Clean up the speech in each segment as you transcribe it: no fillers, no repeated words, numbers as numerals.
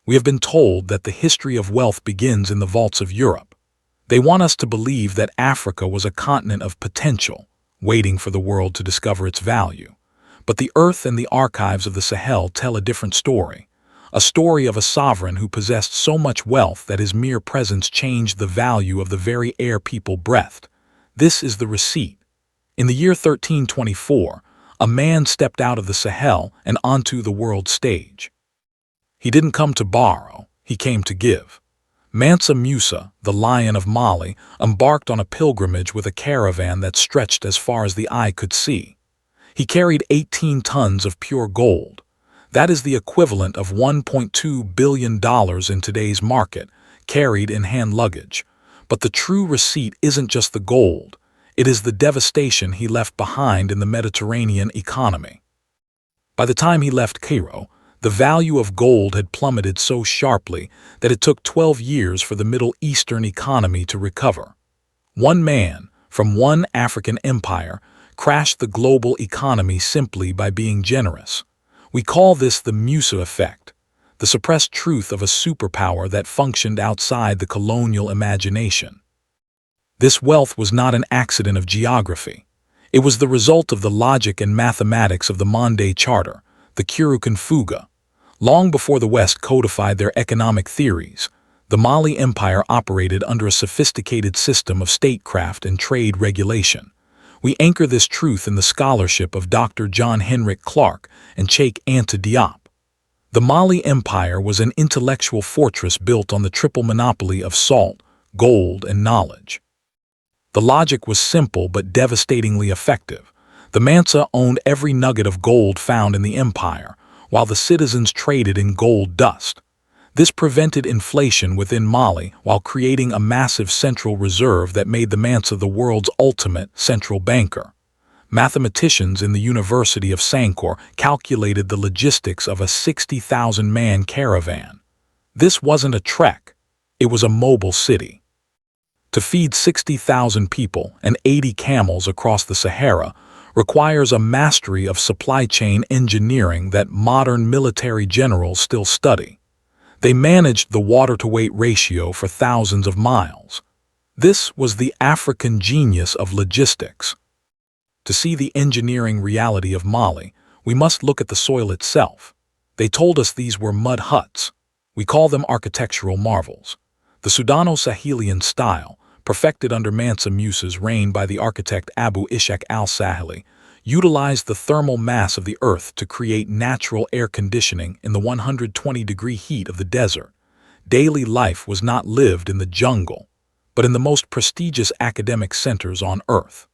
We have been told that the history of wealth begins in the vaults of Europe. They want us to believe that Africa was a continent of potential, waiting for the world to discover its value. But the earth and the archives of the Sahel tell a different story. A story of a sovereign who possessed so much wealth that his mere presence changed the value of the very air people breathed. This is the receipt. In the year 1324, a man stepped out of the Sahel and onto the world stage. He didn't come to borrow, he came to give. Mansa Musa, the Lion of Mali, embarked on a pilgrimage with a caravan that stretched as far as the eye could see. He carried 18 tons of pure gold. That is the equivalent of $1.2 billion in today's market, carried in hand luggage. But the true receipt isn't just the gold. It is the devastation he left behind in the Mediterranean economy. By the time he left Cairo, the value of gold had plummeted so sharply that it took 12 years for the Middle Eastern economy to recover. One man, from one African empire, crashed the global economy simply by being generous. We call this the Musa effect, the suppressed truth of a superpower that functioned outside the colonial imagination. This wealth was not an accident of geography. It was the result of the logic and mathematics of the Monde Charter, the Kurukan Fuga. Long before the West codified their economic theories, the Mali Empire operated under a sophisticated system of statecraft and trade regulation. We anchor this truth in the scholarship of Dr. John Henrik Clarke and Cheikh Anta Diop. The Mali Empire was an intellectual fortress built on the triple monopoly of salt, gold, and knowledge. The logic was simple but devastatingly effective. The Mansa owned every nugget of gold found in the empire, while the citizens traded in gold dust. This prevented inflation within Mali while creating a massive central reserve that made the Mansa the world's ultimate central banker. Mathematicians in the University of Sankore calculated the logistics of a 60,000-man caravan. This wasn't a trek, it was a mobile city. To feed 60,000 people and 80 camels across the Sahara requires a mastery of supply chain engineering that modern military generals still study. They managed the water-to-weight ratio for thousands of miles. This was the African genius of logistics. To see the engineering reality of Mali, we must look at the soil itself. They told us these were mud huts. We call them architectural marvels. The Sudano-Sahelian style, perfected under Mansa Musa's reign by the architect Abu Ishaq al-Sahili, utilized the thermal mass of the earth to create natural air conditioning in the 120-degree heat of the desert. Daily life was not lived in the jungle, but in the most prestigious academic centers on earth.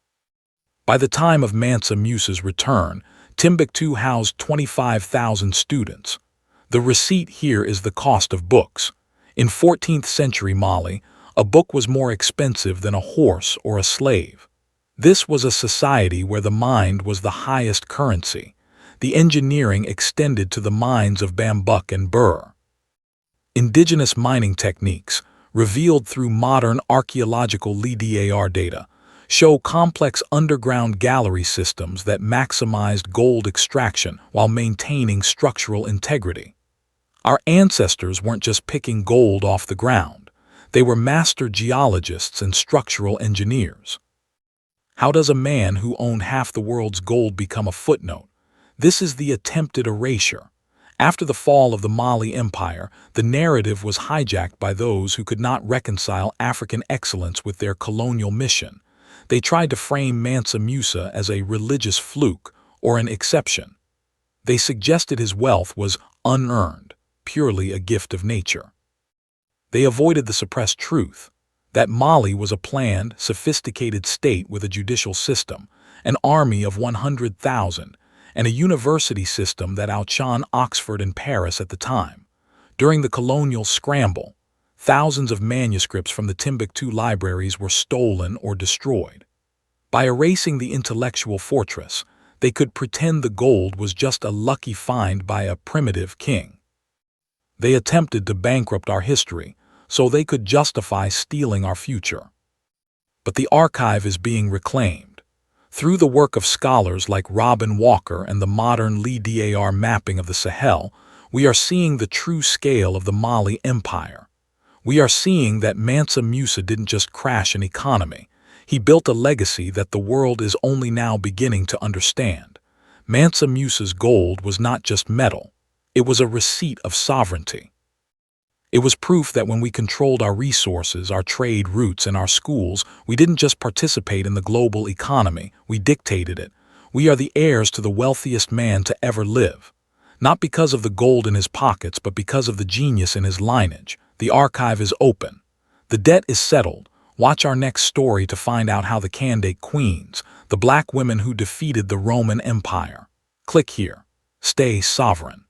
By the time of Mansa Musa's return, Timbuktu housed 25,000 students. The receipt here is the cost of books. In 14th century Mali, a book was more expensive than a horse or a slave. This was a society where the mind was the highest currency. The engineering extended to the mines of Bambuk and Bur. Indigenous mining techniques, revealed through modern archaeological LiDAR data, show complex underground gallery systems that maximized gold extraction while maintaining structural integrity. Our ancestors weren't just picking gold off the ground. They were master geologists and structural engineers. How does a man who owned half the world's gold become a footnote? This is the attempted erasure. After the fall of the Mali Empire, the narrative was hijacked by those who could not reconcile African excellence with their colonial mission. They tried to frame Mansa Musa as a religious fluke or an exception. They suggested his wealth was unearned, purely a gift of nature. They avoided the suppressed truth that Mali was a planned, sophisticated state with a judicial system, an army of 100,000, and a university system that outshone Oxford and Paris at the time. During the colonial scramble, thousands of manuscripts from the Timbuktu libraries were stolen or destroyed. By erasing the intellectual fortress, they could pretend the gold was just a lucky find by a primitive king. They attempted to bankrupt our history so they could justify stealing our future. But the archive is being reclaimed. Through the work of scholars like Robin Walker and the modern LiDAR mapping of the Sahel, We are seeing the true scale of the Mali Empire. We are seeing that Mansa Musa didn't just crash an economy. He built a legacy that the world is only now beginning to understand. Mansa Musa's gold was not just metal. It was a receipt of sovereignty. It was proof that when we controlled our resources, our trade routes, and our schools, we didn't just participate in the global economy, we dictated it. We are the heirs to the wealthiest man to ever live. Not because of the gold in his pockets, but because of the genius in his lineage. The archive is open. The debt is settled. Watch our next story to find out how the Candate queens, the black women who defeated the Roman Empire. Click here. Stay sovereign.